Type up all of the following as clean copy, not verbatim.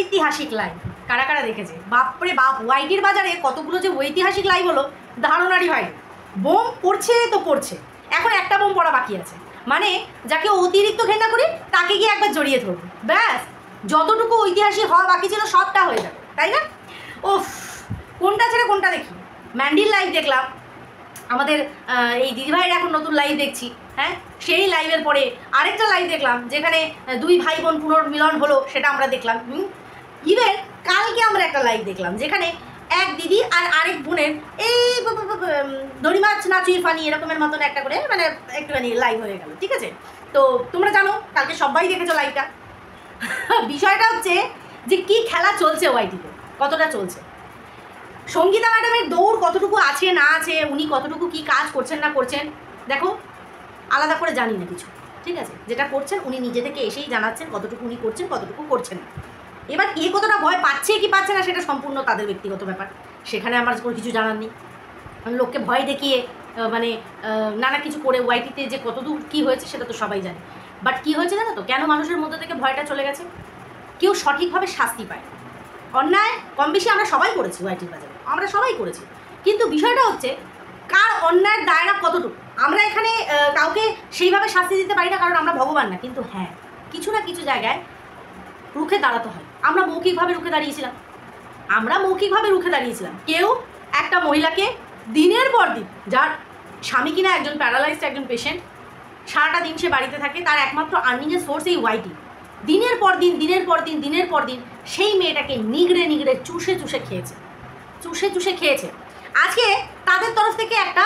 ঐতিহাসিক লাইভ কারা কারা দেখেছে? বাপরে বাপ, ওয়াইটির বাজারে কতগুলো যে ঐতিহাসিক লাইভ হলো ধারণারই হয়। বোম পড়ছে তো পড়ছে, এখন একটা বোম পড়া বাকি আছে, মানে যাকে অতিরিক্ত ঘেন্না করি তাকে গিয়ে একবার জড়িয়ে ধরবো, ব্যাস যতটুকু ঐতিহাসিক হওয়া বাকি ছিল সবটা হয়ে যাবে, তাই না? ওফ, কোনটা ছেড়ে কোনটা দেখি। ম্যান্ডির লাইভ দেখলাম, আমাদের এই দিদিভাইয়ের এখন নতুন লাইভ দেখছি, হ্যাঁ সেই লাইভের পরে আরেকটা লাইভ দেখলাম যেখানে দুই ভাই বোন পুনর্মিলন হলো, সেটা আমরা দেখলাম। ইভেন কালকে আমরা একটা লাইভ দেখলাম যেখানে এক দিদি আর আরেক বোনের এই দড়ি মাছ নাচুই ফানি এরকমের মতন একটা করে মানে একটুখানি লাইভ হয়ে গেল, ঠিক আছে? তো তোমরা জানো কালকে সবাই দেখেছো লাইভটা। বিষয়টা হচ্ছে যে কি খেলা চলছে ওয়াইটিতে, কতটা চলছে, সঙ্গীতা ম্যাডামের দৌড় কতটুকু আছে না আছে, উনি কতটুকু কি কাজ করছেন না করছেন, দেখো আলাদা করে জানি না কিছু, ঠিক আছে? যেটা করছেন উনি নিজে থেকে এসেই জানাচ্ছেন কতটুকু উনি করছেন কতটুকু করছেন না। এবার কে কতটা ভয় পাচ্ছে কি পাচ্ছে না সেটা সম্পূর্ণ তাদের ব্যক্তিগত ব্যাপার, সেখানে আমার কোনো কিছু জানার নেই। লোককে ভয় দেখিয়ে মানে নানা কিছু করে ওয়াইটিতে যে কতদূর কী হয়েছে সেটা তো সবাই জানে। বাট কী হয়েছে জানো তো, কেন মানুষের মধ্যে থেকে ভয়টা চলে গেছে? কেউ সঠিকভাবে শাস্তি পায়। অন্যায় কম বেশি আমরা সবাই করেছি ওয়াইটির বাজারে, আমরা সবাই করেছি, কিন্তু বিষয়টা হচ্ছে কার অন্যায়ের দায়রা কতটুকু। আমরা এখানে কাউকে সেইভাবে শাস্তি দিতে পারি না, কারণ আমরা ভগবান না, কিন্তু হ্যাঁ কিছু না কিছু জায়গায় রুখে দাঁড়াতে হয়। আমরা মৌখিকভাবে রুখে দাঁড়িয়েছিলাম, কেউ একটা মহিলাকে দিনের পর দিন, যার স্বামী কিনা একজন প্যারালাইজড একজন পেশেন্ট, সারাটা দিন সে বাড়িতে থাকে, তার একমাত্র আর্নিংয়ের সোর্স এই ওয়াইটি, দিনের পর দিন সেই মেয়েটাকে নিগড়ে চুষে খেয়েছে। আজকে তাদের তরফ থেকে একটা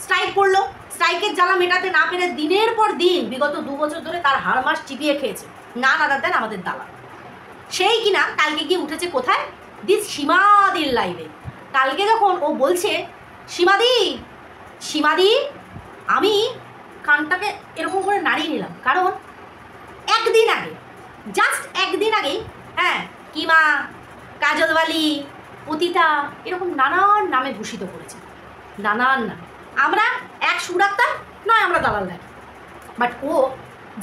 স্ট্রাইক পড়লো, স্ট্রাইকের জ্বালা মেটাতে না পেরে দিনের পর দিন বিগত 2 বছর ধরে তার হাড়মাস চিপিয়ে খেয়েছে না আদার দেন আমাদের দালাল। সেই কিনা কালকে গিয়ে উঠেছে কোথায়? দিস সীমাদির লাইভে। কালকে যখন ও বলছে সীমাদি, আমি কানটাকে এরকম করে নাড়িয়ে নিলাম, কারণ জাস্ট একদিন আগেই হ্যাঁ কিমা, কাজলওয়ালি, পতিতা এরকম নানান নামে ভূষিত করেছে, নানান নাম। আমরা এক সুরাক্তার নয়, আমরা দালাল রাখি, বাট ও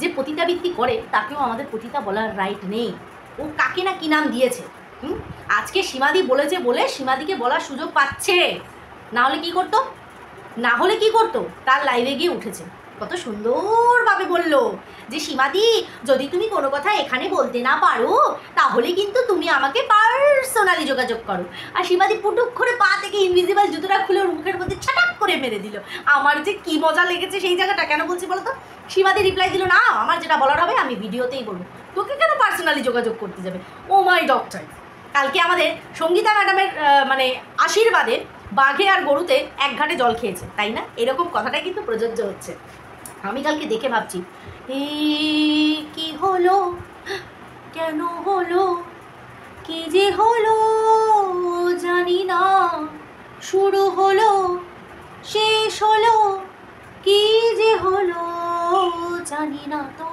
যে পতিতাবৃত্তি করে তাকেও আমাদের পতিতা বলার রাইট নেই। ও কাকে না কি নাম দিয়েছে, আজকে সীমাদি বলেছে বলে সীমাদিকে বলার সুযোগ পাচ্ছে, না হলে কি করতো? তার লাইভে গিয়ে উঠেছে, কত সুন্দরভাবে বলল যে সীমাদি যদি তুমি কোনো কথা এখানে বলতে না পারো তাহলে কিন্তু তুমি আমাকে পার্সোনালি যোগাযোগ করো। আর সীমাদি পুটুক করে পা থেকে ইনভিজিবল জুতোটা খুলে ওর মুখের মধ্যে ছাটাক করে মেরে দিল। আমার যে কি মজা লেগেছে সেই জায়গাটা। কেন বলছি বলো তো? সীমাদি রিপ্লাই দিল, না আমার যেটা বলার হবে আমি ভিডিওতেই বলবো, তোকে কেন পার্সোনালি যোগাযোগ করতে যাবে? ও মাই ডক্টর। কালকে আমাদের সঙ্গীতা ম্যাডামের মানে আশীর্বাদে বাঘে আর গরুতে এক ঘাটে জল খেয়েছে, তাই না? এরকম কথাটাই কিন্তু প্রযোজ্য হচ্ছে। আমি কালকে দেখে ভাবছি কি হলো, কেন হলো, কি যে হলো জানি না, শুরু হলো শেষ হলো, কি যে হলো জানি না তো,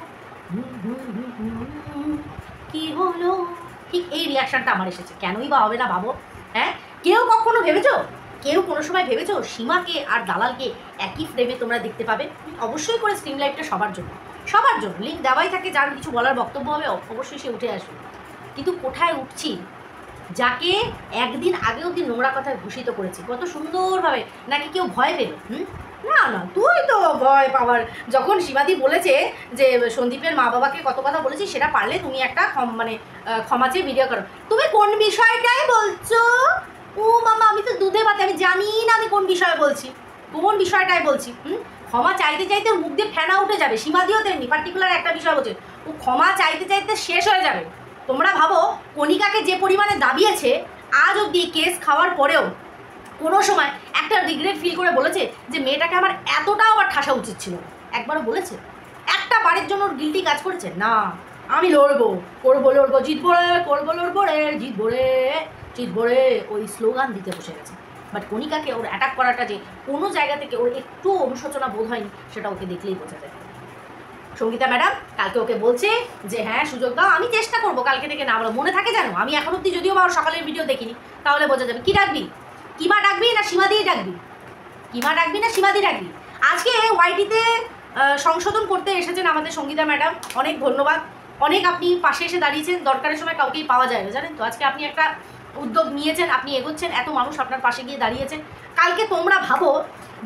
কি হলো। ঠিক এই রিয়াকশানটা আমার এসেছে। কেনই বা হবে না ভাবো? হ্যাঁ, কেউ কখনো ভেবেছো, কেউ কোনো সময় ভেবেছো সীমাকে আর দালালকে একই ফ্রেমে তোমরা দেখতে পাবে? অবশ্যই করে স্ট্রিম লাইভটা সবার জন্য লিঙ্ক দেওয়াই থাকে, যার কিছু বলার বক্তব্য হবে অবশ্যই সে উঠে আসবে। কিন্তু কোথায় উঠছি? যাকে একদিন আগে অবধি নোংরা কথায় ভূষিত করেছি কত সুন্দরভাবে, নাকি কেউ ভয় পেল? না তুই তো ভয় পাওয়ার, যখন সীমাদি বলেছে যে সন্দীপের মা বাবাকে কত কথা বলেছি সেটা পারলে তুমি একটা ক্ষমা চেয়ে ভিডিও করো। তুমি কোন বিষয়টাই বলছো? ও মামা, আমি তো দুধে ভাতে, আমি জানি না আমি কোন বিষয়ে বলছি, কোন বিষয়টাই বলছি। ক্ষমা চাইতে চাইতে ওর মুখ দিয়ে ফেনা উঠে যাবে। সীমাদিও তেমনি পার্টিকুলার একটা বিষয় বলছে, ও ক্ষমা চাইতে চাইতে শেষ হয়ে যাবে। তোমরা ভাবো কণিকাকে যে পরিমাণে দাবিয়েছে, আজ অবধি কেস খাওয়ার পরেও কোনো সময় একটা রিগ্রেট ফিল করে বলেছে যে মেয়েটাকে আমার এতটাও আবার ঠাসা উচিত ছিল? একবারও বলেছে? একটা বারের জন্য ওর গিল্টি কাজ করেছে? না, আমি লড়বো, লড়বো, জিতবো রে, জিতবো রে, ওই স্লোগান দিতে বসে গেছে। বাট কণিকাকে ওর অ্যাটাক করাটা যে কোনো জায়গা থেকে ওর একটু অনুশোচনা বোধ হয়নি, সেটা ওকে দেখলেই বোঝা যায়। সঙ্গীতা ম্যাডাম কালকে ওকে বলছে যে হ্যাঁ সুযোগ দাও, আমি চেষ্টা করবো কালকে থেকে না বলো। মনে থাকে জানো, আমি এখন অব্দি যদিও বা ওর সকালের ভিডিও দেখিনি, তাহলে বোঝা যাবে। কি ডাকবি? কিমা ডাকবি না সীমাদিই ডাকবি? আজকে ওয়াইটিতে সংশোধন করতে এসেছেন আমাদের সঙ্গীতা ম্যাডাম, অনেক ধন্যবাদ। অনেক আপনি পাশে এসে দাঁড়িয়েছেন, দরকারের সময় কাউকেই পাওয়া যায় না, জানেন তো। আজকে আপনি একটা উদ্যোগ নিয়েছেন, আপনি এগোচ্ছেন, এত মানুষ আপনার পাশে গিয়ে দাঁড়িয়েছে। কালকে তোমরা ভাবো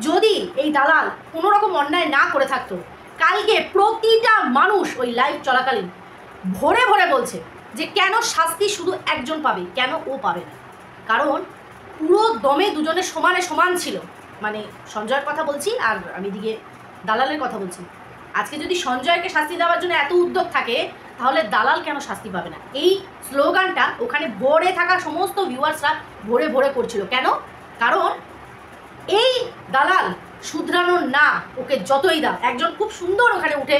যদি এই দালাল কোনো রকম অন্যায় না করে থাকতো, কালকে প্রতিটা মানুষ ওই লাইভ চলাকালীন ভরে ভরে বলছে যে কেন শাস্তি শুধু একজন পাবে, কেন ও পাবে না। কারণ পুরো দমে দুজনে সমানে সমান ছিল। মানে সঞ্জয়ের কথা বলছি আর আমি দিকে দালালের কথা বলছি। আজকে যদি সঞ্জয়কে শাস্তি দেওয়ার জন্য এত উদ্যোগ থাকে, তাহলে দালাল কেন শাস্তি পাবে না? এই স্লোগানটা ওখানে ভরে থাকা সমস্ত ভিউয়ার্সরা ভরে ভরে করছিল। কেন? কারণ এই দালাল শুধরানোর না, ওকে যতই দাও। একজন খুব সুন্দর ওখানে উঠে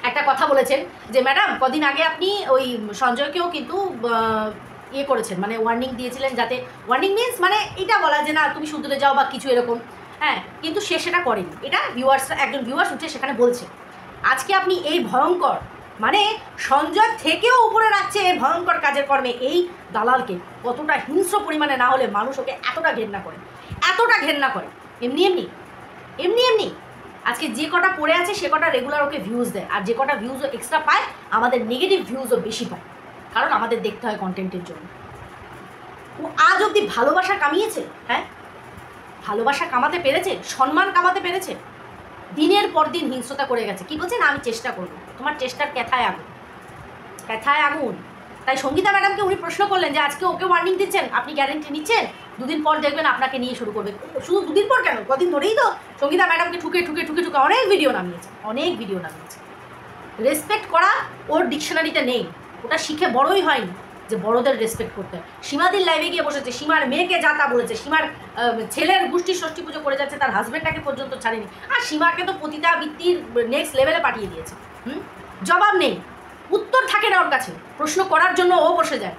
একটা কথা বলেছেন যে ম্যাডাম কদিন আগে আপনি ওই সঞ্জয়কেও কিন্তু ইয়ে করেছেন, মানে ওয়ার্নিং দিয়েছিলেন, যাতে ওয়ার্নিং মিনস মানে এটা বলা যে না তুমি শুধরে যাও বা কিছু এরকম, হ্যাঁ, কিন্তু সে সেটা করেনি। এটা ভিউয়ার্সরা, একজন ভিউয়ার্স উঠে সেখানে বলছে। আজকে আপনি এই ভয়ঙ্কর, মানে সঞ্জয় থেকেও উপরে রাখছে এই ভয়ঙ্কর কাজের কর্মে এই দালালকে। কতটা হিংস্র পরিমাণে না হলে মানুষ ওকে এতটা ঘেন্না করে, এতটা ঘেন্না করে। এমনি এমনি এমনি এমনি আজকে যে কটা পড়ে আছে সে কটা রেগুলার ওকে ভিউজ দেয়, আর যে কটা ভিউজও এক্সট্রা পায় আমাদের নেগেটিভ ভিউজও বেশি পায়, কারণ আমাদের দেখতে হয় কন্টেন্টের জন্য। ও আজ অবধি ভালোবাসা কামিয়েছে, হ্যাঁ, ভালোবাসা কামাতে পেরেছে, সম্মান কামাতে পেরেছে। দিনের পর দিন হিংস্রতা করে গেছে। কি বলছে না আমি চেষ্টা করবো, তোমার চেষ্টার ক্যাথায় আগুন, ক্যাথায় আগুন। তাই সঙ্গীতা ম্যাডামকে উনি প্রশ্ন করলেন যে আজকে ওকে ওয়ার্নিং দিচ্ছেন, আপনি গ্যারেন্টি নিচ্ছেন? দুদিন পর দেখবেন আপনাকে নিয়ে শুরু করবে। শুধু দুদিন পর কেন, কদিন ধরেই তো সঙ্গীতা ম্যাডামকে ঠুকে ঠুকে ঠুকে ঠুকে অনেক ভিডিও নামিয়েছে, অনেক ভিডিও নামিয়েছে। রেসপেক্ট করা ওর ডিকশনারিতে নেই, ওটা শিখে বড়ই হয়নি যে বড়দের রেসপেক্ট করতে হয়। সীমাদির লাইভে গিয়ে বসেছে, সীমার মেয়েকে যা তা বলেছে, সীমার ছেলের গোষ্ঠী ষষ্ঠী পুজো করে যাচ্ছে, তার হাজব্যান্ডটাকে পর্যন্ত ছাড়েনি, আর সীমাকে তো পতিতাবৃত্তির নেক্সট লেভেলে পাঠিয়ে দিয়েছে। জবাব নেই, উত্তর থাকে না ওর কাছে, প্রশ্ন করার জন্য ও বসে যায়।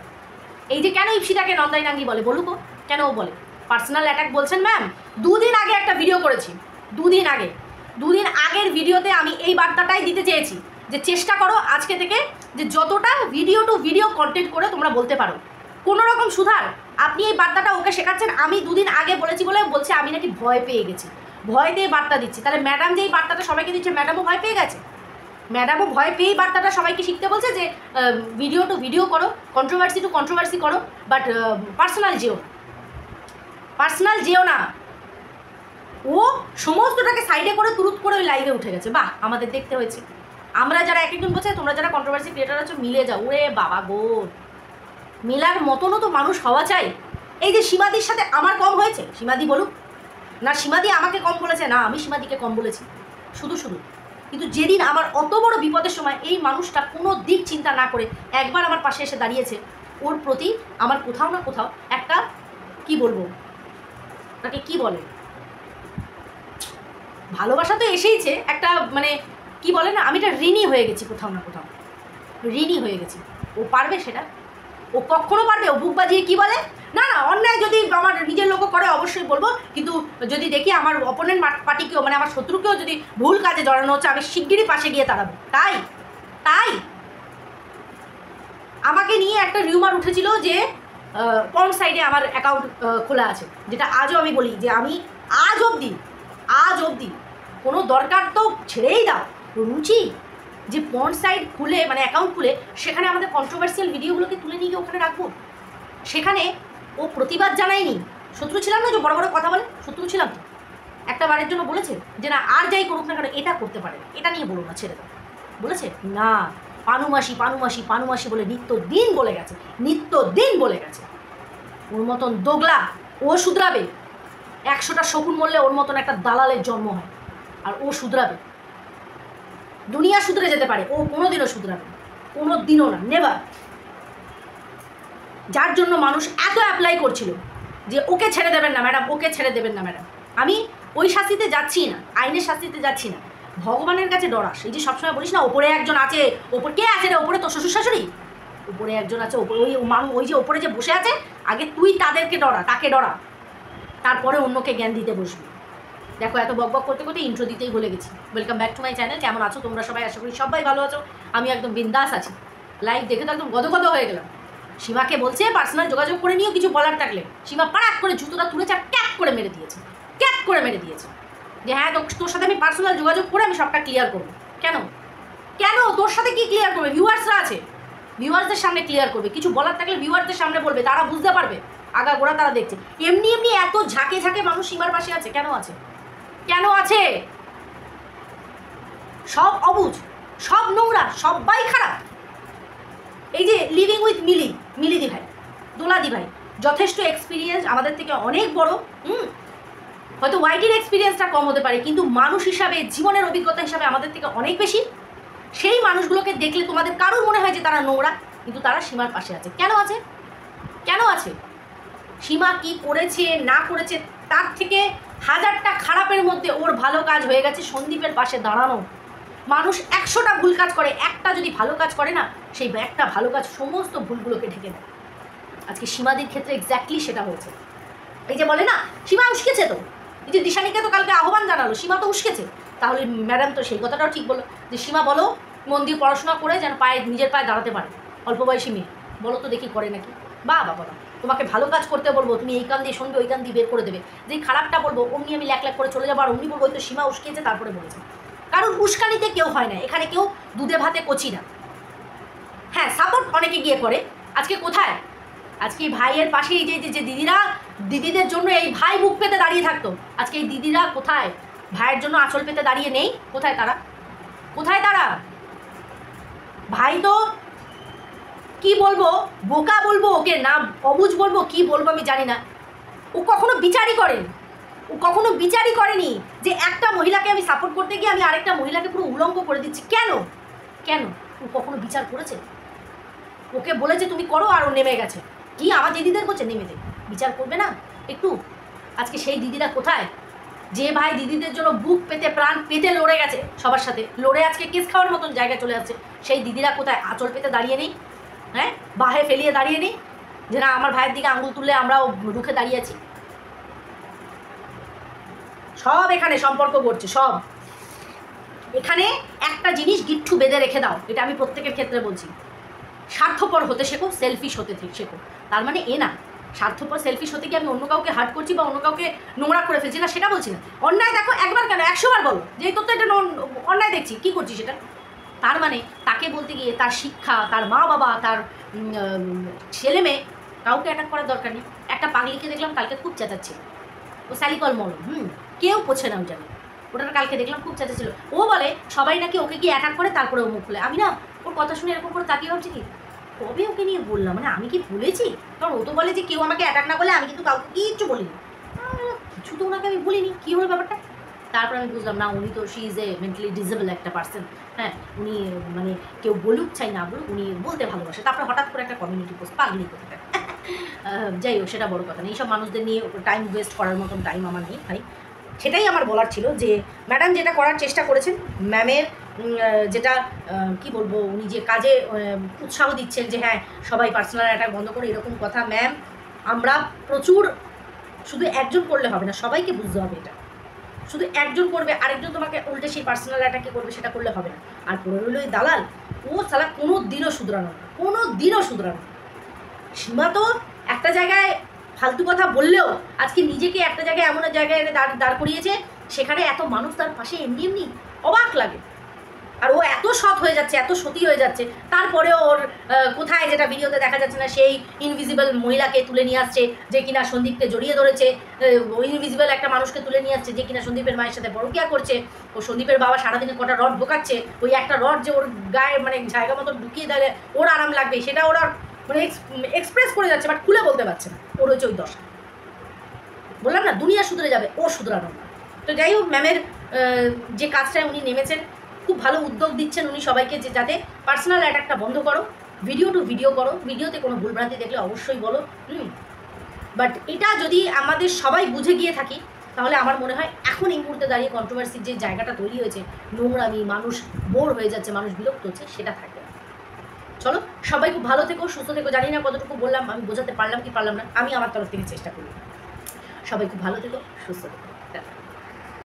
এই যে কেন ইপসিতাকে নন্দাইনাঙ্গি বলে, বলুক ও কেন ও বলে? পার্সোনাল অ্যাটাক বলছেন ম্যাম। দুদিন আগে একটা ভিডিও করেছি, দুদিন আগের ভিডিওতে আমি এই বার্তাটাই দিতে চেয়েছি যে চেষ্টা করো আজকে থেকে যে যতটা ভিডিও টু ভিডিও কন্টেন্ট করে তোমরা বলতে পারো, কোনো রকম সুধার। আপনি এই বার্তাটা ওকে শেখাচ্ছেন, আমি দুদিন আগে বলেছি বলে বলছে আমি নাকি ভয় পেয়ে গেছি, ভয় দিয়ে বার্তা দিচ্ছি। তাহলে ম্যাডাম যে এই বার্তাটা সবাইকে দিচ্ছে, ম্যাডামও ভয় পেয়ে গেছে। ম্যাডামও ভয় পেয়েই বার্তাটা সবাইকে শিখতে বলছে যে ভিডিও টু ভিডিও করো, কন্ট্রোভার্সি টু কন্ট্রোভার্সি করো, বাট পার্সোনাল যেও না। ও সমস্তটাকে সাইডে করে তুরুত করে ওই লাইভে উঠে গেছে। বাহ, আমাদের দেখতে হয়েছে। আমরা যারা এক একজন বলছে, তোমরা যারা কন্ট্রোভার্সি ক্রিয়েটার আছো মিলে যাও। ওরে বাবা গো, মেলার মতনও তো মানুষ হওয়া চাই। এই যে সীমাদির সাথে আমার কম হয়েছে, সীমাদি বলুক না, সীমাদি আমাকে কম বলেছে না, আমি সীমাদিকে কম বলেছি শুধু শুধু। কিন্তু যেদিন আমার অত বড় বিপদের সময় এই মানুষটা কোনো দিক চিন্তা না করে একবার আমার পাশে এসে দাঁড়িয়েছে, ওর প্রতি আমার কোথাও না কোথাও একটা কি বলবো, তাকে কি বলে, ভালোবাসা তো এসেইছে, একটা মানে কি বলে না, আমি এটা ঋণী হয়ে গেছি, কোথাও না কোথাও ঋণী হয়ে গেছি। ও পারবে সেটা? ও কখনো পারবে? ও বুক বাজিয়ে কি বলে না না, অন্যায় যদি আমার নিজের লোক করে অবশ্যই বলবো, কিন্তু যদি দেখি আমার অপোনেন্ট পার্টিকেও, মানে আমার শত্রুকেও যদি ভুল কাজে জড়ানো হচ্ছে, আমি শিগগিরই পাশে গিয়ে দাঁড়াবো। তাই আমাকে নিয়ে একটা রিউমার উঠেছিল যে পর্ন সাইডে আমার অ্যাকাউন্ট খোলা আছে, যেটা আজও আমি বলি যে আমি আজ অবধি কোনো দরকার তো ছেড়েই দাও, রুচি যে পর্ন সাইট খুলে মানে অ্যাকাউন্ট খুলে সেখানে আমাদের কন্ট্রোভার্সিয়াল ভিডিওগুলোকে তুলে নিয়ে গিয়ে ওখানে রাখবো। সেখানে ও প্রতিবাদ জানায়নি। শত্রু ছিলাম না যে বড় বড় কথা বলে, শত্রু ছিলাম তো। একটা বারের জন্য বলেছে যে না আর যাই করুক না কেন এটা করতে পারে না, এটা নিয়ে বলো না, ছেড়ে দাও, বলেছে না। পানুমাসি বলে নিত্যদিন বলে গেছে। ওর মতন দোগলা ও শুধরাবে। 100টা শকুন মরলে ওর মতন একটা দালালের জন্ম হয়, আর ও শুধরাবে। দুনিয়া শুধরে যেতে পারে, ও কোনোদিনও শুধরাবে, কোনোদিনও না, নেভার। যার জন্য মানুষ এত অ্যাপ্লাই করছিল যে ওকে ছেড়ে দেবেন না ম্যাডাম, ওকে ছেড়ে দেবেন না ম্যাডাম। আমি ওই শাস্তিতে যাচ্ছি না, আইনের শাস্তিতে যাচ্ছি না, ভগবানের কাছে ডরাস। এই যে সবসময় বলিস না ওপরে একজন আছে, ওপর কে আছে রে? ওপরে তো শ্বশুর শাশুড়ি, উপরে একজন আছে, ওই মানুষ, ওই যে ওপরে যে বসে আছে, আগে তুই তাদেরকে ডরা, তাকে ডরা, তারপরে অন্যকে জ্ঞান দিতে বসবি। দেখো এত বকবক করতে করতে ইন্ট্রো দিতেই ভুলে গেছি। Welcome back to my channel. কেমন আছো তোমরা সবাই? আশা করি সবাই ভালো আছো। আমি একদম বিন্দাস আছি। লাইভ দেখে তো একদম গদগদ হয়ে গেলাম। সীমাকে বলছে পার্সোনাল যোগাযোগ করে নিয়েও কিছু বলার থাকলে, সীমা পাড়াক করে জুতোটা তুলেছে আর ক্যাপ করে মেরে দিয়েছে যে হ্যাঁ তোর সাথে আমি পার্সোনাল যোগাযোগ করে আমি সবটা ক্লিয়ার করবো। কেন কেন? তোর সাথে কি ক্লিয়ার করবে? ভিউয়ার্সরা আছে, ভিউয়ার্সদের সামনে ক্লিয়ার করবে। কিছু বলার থাকলে ভিউয়ারদের সামনে বলবে, তারা বুঝতে পারবে, আগা গোড়া তারা দেখছে। এমনি এমনি এত ঝাঁকে ঝাঁকে মানুষ সীমার পাশে আছে, কেন আছে? কেন আছে? সব অবুঝ, সব নোংরা, সবাই খারাপ। এই যে লিভিং উইথ মিলিদি ভাই, দোলাদি ভাই যথেষ্ট এক্সপিরিয়েন্স, আমাদের থেকে অনেক বড়। হয়তো ওয়াইটির এক্সপিরিয়েন্সটা কম হতে পারে, কিন্তু মানুষ হিসাবে, জীবনের অভিজ্ঞতা হিসাবে আমাদের থেকে অনেক বেশি। সেই মানুষগুলোকে দেখলে তোমাদের কারোর মনে হয় যে তারা নোংরা, কিন্তু তারা সীমার পাশে আছে। কেন আছে? কেন আছে? সীমা কি করেছে না করেছে তার থেকে হাজারটা খারাপের মধ্যে ওর ভালো কাজ হয়ে গেছে সন্দীপের পাশে দাঁড়ানো। মানুষ 100টা ভুল কাজ করে, একটা যদি ভালো কাজ করে না, সেই একটা ভালো কাজ সমস্ত ভুলগুলোকে ঢেকে দেয়। আজকে সীমাদির ক্ষেত্রে এক্স্যাক্টলি সেটা হয়েছে। এই যে বলে না সীমা উস্কেছে, তো এই যে দিশানিকে তো কালকে আহ্বান জানালো, সীমা তো উস্কেছে। তাহলে ম্যাডাম তো সেই কথাটাও ঠিক বললো যে সীমা বলো মন দিয়ে পড়াশোনা করে যেন নিজের পায়ে দাঁড়াতে পারে। অল্প বয়সী মেয়ে, বলো তো দেখি করে নাকি? বা বাবা, তোমাকে ভালো কাজ করতে বলবো, তুমি এই কান দিয়ে শুনবে, ওই কান দিয়ে বের করে দেবে। যেই খারাপটা বলবো অমনি আমি ল্যাক করে চলে যাবো, আর অমনি বলবো ওই তো সীমা উস্কিয়েছে তারপরে বলেছে। কারণ উস্কানিতে কেউ হয় না, এখানে কেউ দুধে ভাতে কচি না। হ্যাঁ, সাপোর্ট অনেকে গিয়ে করে। আজকে কোথায়? আজকে এই ভাইয়ের পাশে এই যে দিদিরা, দিদিদের জন্য এই ভাই বুক পেতে দাঁড়িয়ে থাকতো, আজকে এই দিদিরা কোথায়? ভাইয়ের জন্য আঁচল পেতে দাঁড়িয়ে নেই। কোথায় তারা? কোথায় তারা? ভাই তো কি বলবো, বোকা বলবো ওকে, না অবুঝ বলবো, কি বলবো আমি জানি না। ও কখনো বিচারই করেনি, ও কখনো বিচারই করেনি যে একটা মহিলাকে আমি সাপোর্ট করতে গিয়ে আমি আরেকটা মহিলাকে পুরো উলঙ্গ করে দিচ্ছি। কেন? কেন? ও কখনো বিচার করেছে? ওকে বলেছে তুমি করো, আর ও নেমে গেছে। কি আমার দিদিদের বলছে নেমে দে, বিচার করবে না একটু? আজকে সেই দিদিরা কোথায়? যে ভাই দিদিদের জন্য বুক পেতে প্রাণ পেতে লড়ে গেছে, সবার সাথে লড়ে আজকে কেস খাওয়ার মতন জায়গায় চলে আসছে, সেই দিদিরা কোথায়? আঁচল পেতে দাঁড়িয়ে নেই, হ্যাঁ, বাহে ফেলিয়ে দাঁড়িয়ে নেই যে না আমার ভাইয়ের দিকে আঙুল তুললে আমরাও রুখে দাঁড়িয়ে আছি। সব এখানে সম্পর্ক করছে, সব এখানে একটা জিনিস গিট্টু বেঁধে রেখে দাও, এটা আমি প্রত্যেকের ক্ষেত্রে বলছি। স্বার্থপর হতে শেখো, সেলফিশ হতে শেখো। তার মানে এ না স্বার্থপর সেলফিশ হতে গিয়ে আমি অন্য কাউকে হার্ট করছি বা অন্য কাউকে নোংরা করে ফেলছি না, সেটা বলছি না। অন্যায় দেখো একবার কেন 100 বার বলো যে তোর তো এটা অন্যায় দেখছি, কী করছি সেটা। তার মানে তাকে বলতে গিয়ে তার শিক্ষা, তার মা বাবা, তার ছেলে মেয়ে কাউকে অ্যাটাক করার দরকার নেই। একটা পাগলিকে দেখলাম কালকে খুব চেঁচাচ্ছিল, ও স্যালিকল মলম, কেউ পোছে না, জানি ওটা কালকে দেখলাম খুব চেঁচাচ্ছিল। ও বলে সবাই নাকি ওকে গিয়ে অ্যাটাক করে তারপরে ও মুখ খুলে। আমি না ওর কথা শুনে এরকম করে তাকিয়ে ভাবছি কি কবে ওকে নিয়ে বললাম, মানে আমি কি বলেছি? কারণ ও তো বলে যে কেউ আমাকে অ্যাটাক না করলে আমি কিন্তু কাউকে কিচ্ছু বলিনি, কিছু তো ওনাকে আমি বলিনি। কী হলো ব্যাপারটা? তারপর আমি বুঝলাম না উনি তো she is a mentally disable একটা পার্সন। হ্যাঁ, উনি মানে কেউ বলুক চাই না বলুক, উনি বলতে ভালোবাসে। তারপরে হঠাৎ করে একটা কমিউনিটি পোস্ট, পাগলি কোথায়। যাই হোক, সেটা বড় কথা নেই। এইসব মানুষদের নিয়ে টাইম ওয়েস্ট করার মতন টাইম আমার নেই ভাই। সেটাই আমার বলার ছিল যে ম্যাডাম যেটা করার চেষ্টা করেছেন, ম্যামের যেটা কি বলবো, উনি যে কাজে উৎসাহ দিচ্ছেন যে হ্যাঁ সবাই পার্সোনাল অ্যাটাক বন্ধ করে, এরকম কথা ম্যাম আমরা প্রচুর, শুধু একজন করলে হবে না, সবাইকে বুঝতে হবে এটা। শুধু একজন করবে আরেকজন তোমাকে উল্টে সেই পার্সোনাল অ্যাটাকে করবে, সেটা করলে হবে না। আর পড়ে রইল ওই দালাল, ও সালা কোনো দিনও শুধরানো না, কোনো দিনও শুধরানো। সীমা তো একটা জায়গায় ফালতু কথা বললেও আজকে নিজেকে একটা জায়গায় এমন জায়গায় দাঁড় করিয়েছে, সেখানে এত মানুষ তার পাশে এমনি এমনি অবাক লাগে। আর ও এত সৎ হয়ে যাচ্ছে, এত সতী হয়ে যাচ্ছে, তারপরেও ওর কোথায় যেটা ভিডিওতে দেখা যাচ্ছে না, সেই ইনভিজিবল মহিলাকে তুলে নিয়ে আসছে যে কিনা সন্দীপকে জড়িয়ে ধরেছে, ওই ইনভিজিবল একটা মানুষকে তুলে নিয়ে আসছে যে কিনা সন্দীপের মায়ের সাথে পরকীয়া করছে। ও সন্দীপের বাবা সারাদিনে কটা রড ঢোকাচ্ছে, ওই একটা রড যে ওর গায়ে মানে জায়গা মতো ঢুকিয়ে দিলে ওর আরাম লাগবে, সেটা ওরা মানে এক্সপ্রেস করে যাচ্ছে, বাট খুলে বলতে পারছে না। ওর হচ্ছে ওই দশা। বললাম না দুনিয়া শুধরে যাবে, ও শুধরানো না। তো যাই হোক, ম্যামের যে কাজটায় উনি নেমেছেন, খুব ভালো উদ্যোগ দিচ্ছেন উনি সবাইকে যে যাতে পার্সোনাল অ্যাটাকটা বন্ধ করো, ভিডিও টু ভিডিও করো, ভিডিওতে কোনো ভুলভ্রান্তি দেখলে অবশ্যই বলো। বাট এটা যদি আমাদের সবাই বুঝে গিয়ে থাকি, তাহলে আমার মনে হয় এখন এই মুহূর্তে দাঁড়িয়ে কন্ট্রোভার্সির যে জায়গাটা তৈরি হয়েছে, নোংরামি, মানুষ বোর হয়ে যাচ্ছে, মানুষ বিরক্ত হচ্ছে, সেটা থাকবে। চলো সবাই খুব ভালো থেকো, সুস্থ থেকো। জানি না কতটুকু বললাম, আমি বোঝাতে পারলাম কি পারলাম না, আমি আমার তরফ থেকে চেষ্টা করি। সবাই খুব ভালো থেকো, সুস্থ থেকো।